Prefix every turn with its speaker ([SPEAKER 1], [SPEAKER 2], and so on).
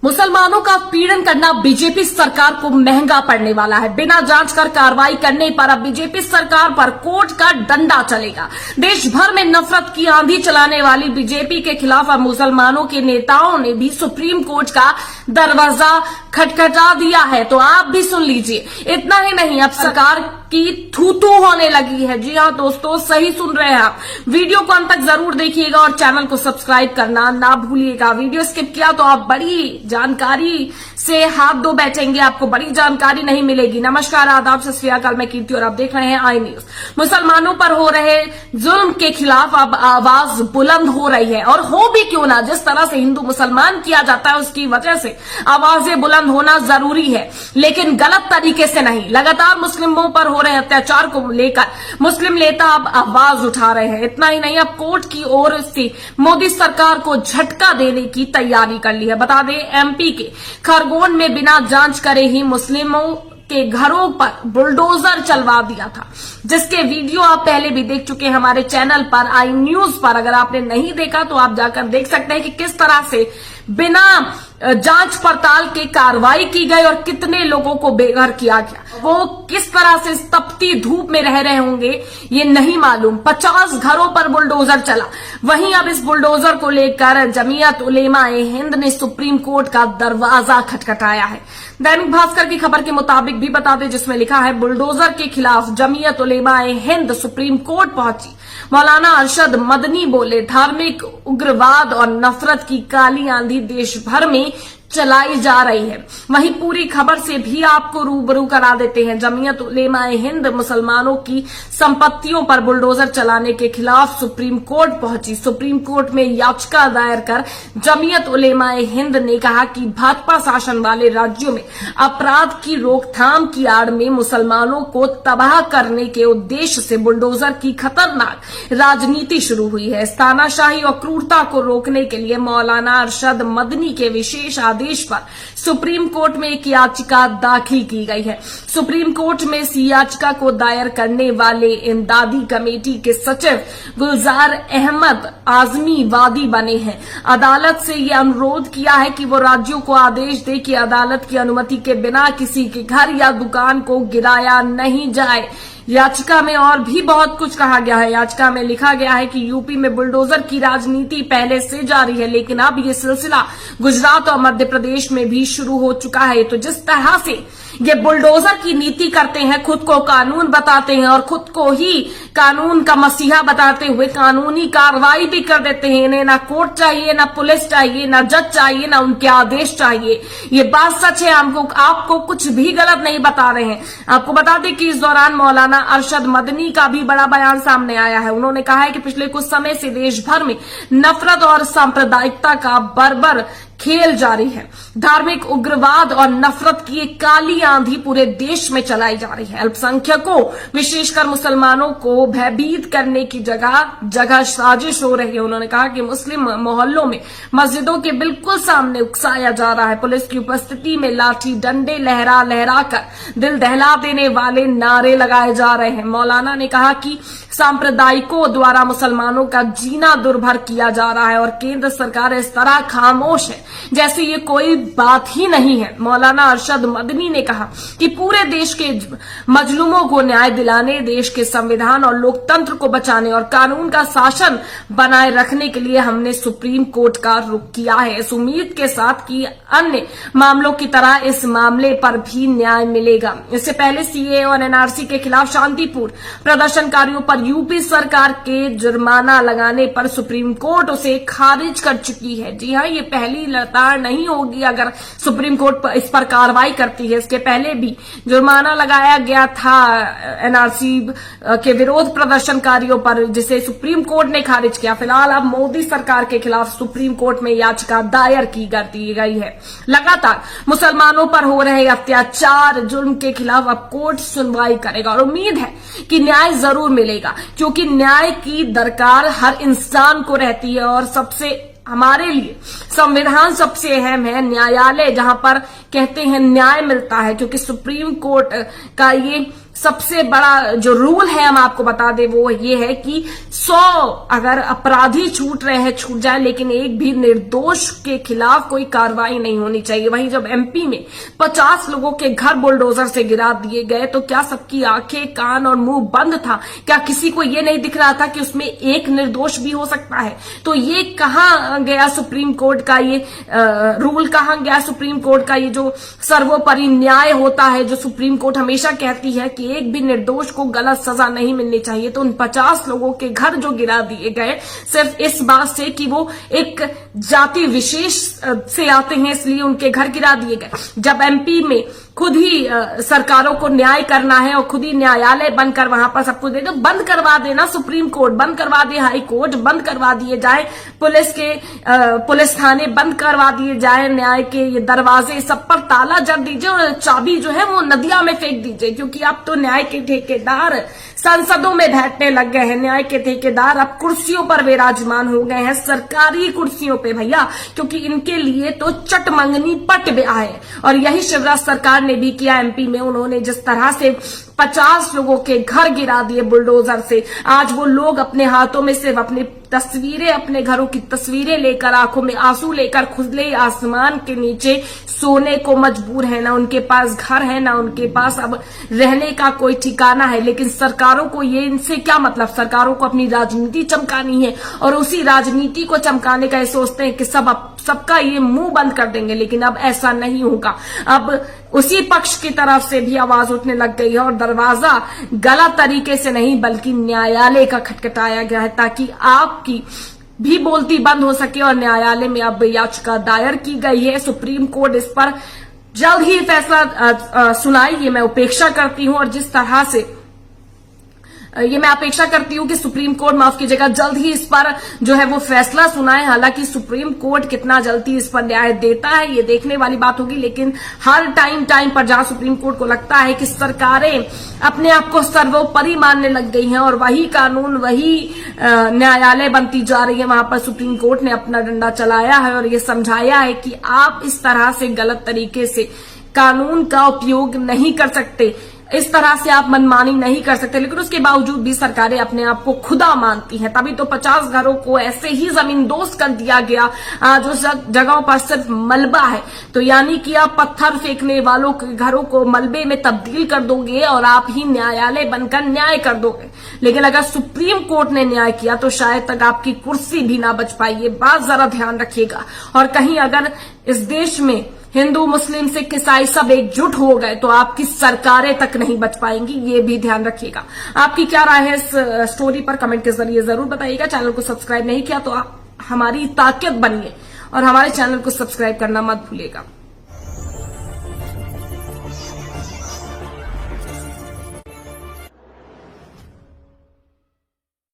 [SPEAKER 1] मुसलमानों का पीड़न करना बीजेपी सरकार को महंगा पड़ने वाला है। बिना जांच कर कार्रवाई करने पर अब बीजेपी सरकार पर कोर्ट का डंडा चलेगा। देश भर में नफरत की आंधी चलाने वाली बीजेपी के खिलाफ अब मुसलमानों के नेताओं ने भी सुप्रीम कोर्ट का दरवाजा खटखटा दिया है। तो आप भी सुन लीजिए। इतना ही नहीं, अब सरकार की थू-थू होने लगी है। जी हाँ दोस्तों, सही सुन रहे हैं आप। वीडियो को अंत तक जरूर देखिएगा और चैनल को सब्सक्राइब करना ना भूलिएगा। वीडियो स्किप किया तो आप बड़ी जानकारी से हाथ धो बैठेंगे, आपको बड़ी जानकारी नहीं मिलेगी। नमस्कार, आदाब, सत श्री अकाल, मैं कीर्ति और आप देख रहे हैं आई न्यूज। मुसलमानों पर हो रहे जुल्म के खिलाफ अब आवाज बुलंद हो रही है, और हो भी क्यों ना। जिस तरह से हिंदू मुसलमान किया जाता है उसकी वजह से आवाजें बुलंद होना जरूरी है, लेकिन गलत तरीके से नहीं। लगातार मुस्लिमों पर हो रहे अत्याचार को लेकर मुस्लिम नेता अब आवाज उठा रहे हैं। इतना ही नहीं, अब कोर्ट की ओर से मोदी सरकार को झटका देने की तैयारी कर ली है। बता दें, एमपी के खरगोन में बिना जांच करे ही मुस्लिमों के घरों पर बुलडोजर चलवा दिया था, जिसके वीडियो आप पहले भी देख चुके हैं हमारे चैनल पर आई न्यूज पर। अगर आपने नहीं देखा तो आप जाकर देख सकते हैं कि किस तरह से बिना जांच पड़ताल के कार्रवाई की गई और कितने लोगों को बेघर किया गया। वो किस तरह से तपती धूप में रह रहे होंगे ये नहीं मालूम। 50 घरों पर बुलडोजर चला। वहीं अब इस बुलडोजर को लेकर जमीयत उलेमा-ए हिंद ने सुप्रीम कोर्ट का दरवाजा खटखटाया है। दैनिक भास्कर की खबर के मुताबिक भी बता दें, जिसमें लिखा है, बुलडोजर के खिलाफ जमीयत उलेमा-ए हिंद सुप्रीम कोर्ट पहुंची। मौलाना अरशद मदनी बोले, धार्मिक उग्रवाद और नफरत की काली आंधी देश भर में चलाई जा रही है। वहीं पूरी खबर से भी आपको रूबरू करा देते हैं। जमीयत उलेमा-ए हिंद मुसलमानों की संपत्तियों पर बुलडोजर चलाने के खिलाफ सुप्रीम कोर्ट पहुंची। सुप्रीम कोर्ट में याचिका दायर कर जमीयत उलेमा-ए हिंद ने कहा कि भाजपा शासन वाले राज्यों में अपराध की रोकथाम की आड़ में मुसलमानों को तबाह करने के उद्देश्य से बुलडोजर की खतरनाक राजनीति शुरू हुई है। तानाशाही और क्रूरता को रोकने के लिए मौलाना अरशद मदनी के विशेष आदेश पर सुप्रीम कोर्ट में एक याचिका दाखिल की गई है। सुप्रीम कोर्ट में इस याचिका को दायर करने वाले इमदादी कमेटी के सचिव गुलजार अहमद आजमी वादी बने हैं। अदालत से यह अनुरोध किया है कि वो राज्यों को आदेश दे कि अदालत की अनुमति के बिना किसी के घर या दुकान को गिराया नहीं जाए। याचिका में और भी बहुत कुछ कहा गया है। याचिका में लिखा गया है कि यूपी में बुलडोजर की राजनीति पहले से जारी है, लेकिन अब ये सिलसिला गुजरात और मध्य प्रदेश में भी शुरू हो चुका है। तो जिस तरह से ये बुलडोजर की नीति करते हैं, खुद को कानून बताते हैं और खुद को ही कानून का मसीहा बताते हुए कानूनी कार्रवाई भी कर देते हैं। इन्हें ना कोर्ट चाहिए, ना पुलिस चाहिए, ना जज चाहिए, ना उनके आदेश चाहिए। ये बात सच है, आपको कुछ भी गलत नहीं बता रहे हैं। आपको बता दें कि इस दौरान मौलाना अरशद मदनी का भी बड़ा बयान सामने आया है। उन्होंने कहा है कि पिछले कुछ समय से देश भर में नफरत और सांप्रदायिकता का बर्बर खेल जारी है। धार्मिक उग्रवाद और नफरत की एक काली आंधी पूरे देश में चलाई जा रही है। अल्पसंख्यकों, विशेषकर मुसलमानों को भयभीत करने की जगह जगह साजिश हो रही है। उन्होंने कहा कि मुस्लिम मोहल्लों में मस्जिदों के बिल्कुल सामने उकसाया जा रहा है। पुलिस की उपस्थिति में लाठी डंडे लहरा लहरा कर दिल दहला देने वाले नारे लगाए जा रहे हैं। मौलाना ने कहा कि सांप्रदायिकों द्वारा मुसलमानों का जीना दुर्भर किया जा रहा है और केंद्र सरकार इस तरह खामोश है जैसे ये कोई बात ही नहीं है। मौलाना अरशद मदनी ने कहा कि पूरे देश के मजलूमों को न्याय दिलाने, देश के संविधान और लोकतंत्र को बचाने और कानून का शासन बनाए रखने के लिए हमने सुप्रीम कोर्ट का रुख किया है, इस उम्मीद के साथ कि अन्य मामलों की तरह इस मामले पर भी न्याय मिलेगा। इससे पहले सीए और एनआरसी के खिलाफ शांतिपूर्ण प्रदर्शनकारियों पर यूपी सरकार के जुर्माना लगाने पर सुप्रीम कोर्ट उसे खारिज कर चुकी है। जी हाँ, ये पहली लगातार नहीं होगी अगर सुप्रीम कोर्ट इस पर कार्रवाई करती है। इसके पहले भी जुर्माना लगाया गया था एनआरसी के विरोध प्रदर्शनकारियों पर, जिसे सुप्रीम कोर्ट ने खारिज किया। फिलहाल अब मोदी सरकार के खिलाफ सुप्रीम कोर्ट में याचिका दायर की दी गई है। लगातार मुसलमानों पर हो रहे अत्याचार, जुल्म के खिलाफ अब कोर्ट सुनवाई करेगा और उम्मीद है कि न्याय जरूर मिलेगा, क्योंकि न्याय की दरकार हर इंसान को रहती है और सबसे हमारे लिए संविधान सबसे अहम है। न्यायालय जहां पर कहते हैं न्याय मिलता है, क्योंकि सुप्रीम कोर्ट का ये सबसे बड़ा जो रूल है हम आपको बता दें वो ये है कि 100 अगर अपराधी छूट रहे हैं छूट जाए, लेकिन एक भी निर्दोष के खिलाफ कोई कार्रवाई नहीं होनी चाहिए। वहीं जब एमपी में 50 लोगों के घर बुलडोजर से गिरा दिए गए तो क्या सबकी आंखें कान और मुंह बंद था? क्या किसी को ये नहीं दिख रहा था कि उसमें एक निर्दोष भी हो सकता है? तो ये कहां गया सुप्रीम कोर्ट का ये रूल, कहां गया सुप्रीम कोर्ट का ये जो सर्वोपरि न्याय होता है, जो सुप्रीम कोर्ट हमेशा कहती है कि एक भी निर्दोष को गलत सजा नहीं मिलनी चाहिए। तो उन 50 लोगों के घर जो गिरा दिए गए सिर्फ इस बात से कि वो एक जाति विशेष से आते हैं इसलिए उनके घर गिरा दिए गए। जब एमपी में खुद ही सरकारों को न्याय करना है और खुद ही न्यायालय बनकर वहां पर सब कुछ देना, बंद करवा देना, सुप्रीम कोर्ट बंद करवा दे, हाई कोर्ट बंद करवा दिए जाए, पुलिस थाने बंद करवा दिए जाए, न्याय के ये दरवाजे सब पर ताला जड़ दीजिए और चाबी जो है वो नदिया में फेंक दीजिए, क्योंकि अब तो न्याय के ठेकेदार संसदों में बैठने लग गए हैं। न्याय के ठेकेदार अब कुर्सियों पर विराजमान हो गए हैं, सरकारी कुर्सियों पे भैया, क्योंकि इनके लिए तो चटमंगनी पट ब्याह है। और यही शिवराज सरकार ने भी किया एमपी में। उन्होंने जिस तरह से 50 लोगों के घर गिरा दिए बुलडोजर से, आज वो लोग अपने हाथों में सिर्फ अपनी तस्वीरें, अपने घरों की तस्वीरें लेकर, आंखों में आंसू लेकर खुले आसमान के नीचे सोने को मजबूर है। ना उनके पास घर है, ना उनके पास अब रहने का कोई ठिकाना है। लेकिन सरकारों को ये इनसे क्या मतलब? सरकारों को अपनी राजनीति चमकानी है और उसी राजनीति को चमकाने का ये सोचते हैं कि सबका ये मुंह बंद कर देंगे। लेकिन अब ऐसा नहीं होगा। अब उसी पक्ष की तरफ से भी आवाज उठने लग गई है और दरवाजा गलत तरीके से नहीं बल्कि न्यायालय का खटखटाया गया है, ताकि आपकी भी बोलती बंद हो सके। और न्यायालय में अब याचिका दायर की गई है। सुप्रीम कोर्ट इस पर जल्द ही फैसला सुनाए, ये मैं अपेक्षा करती हूं। और जिस तरह से ये मैं अपेक्षा करती हूं कि सुप्रीम कोर्ट, माफ कीजिएगा, जल्द ही इस पर जो है वो फैसला सुनाए। हालांकि सुप्रीम कोर्ट कितना जल्दी इस पर न्याय देता है ये देखने वाली बात होगी। लेकिन हर टाइम पर जहां सुप्रीम कोर्ट को लगता है कि सरकारें अपने आप को सर्वोपरि मानने लग गई हैं और वही कानून, वही न्यायालय बनती जा रही है, वहां पर सुप्रीम कोर्ट ने अपना डंडा चलाया है और ये समझाया है कि आप इस तरह से गलत तरीके से कानून का उपयोग नहीं कर सकते, इस तरह से आप मनमानी नहीं कर सकते। लेकिन उसके बावजूद भी सरकारें अपने आप को खुदा मानती हैं। तभी तो 50 घरों को ऐसे ही जमींदोज कर दिया गया। आज उस जगहों पर सिर्फ मलबा है। तो यानी कि आप पत्थर फेंकने वालों के घरों को मलबे में तब्दील कर दोगे और आप ही न्यायालय बनकर न्याय कर दोगे। लेकिन अगर सुप्रीम कोर्ट ने न्याय किया तो शायद तक आपकी कुर्सी भी ना बच पाई। ये बात जरा ध्यान रखिएगा। और कहीं अगर इस देश में हिंदू, मुस्लिम, सिख, ईसाई सब एकजुट हो गए तो आपकी सरकारें तक नहीं बच पाएंगी, ये भी ध्यान रखिएगा। आपकी क्या राय है इस स्टोरी पर? कमेंट के जरिए जरूर बताइएगा। चैनल को सब्सक्राइब नहीं किया तो आप हमारी ताकत बनिए और हमारे चैनल को सब्सक्राइब करना मत भूलिएगा।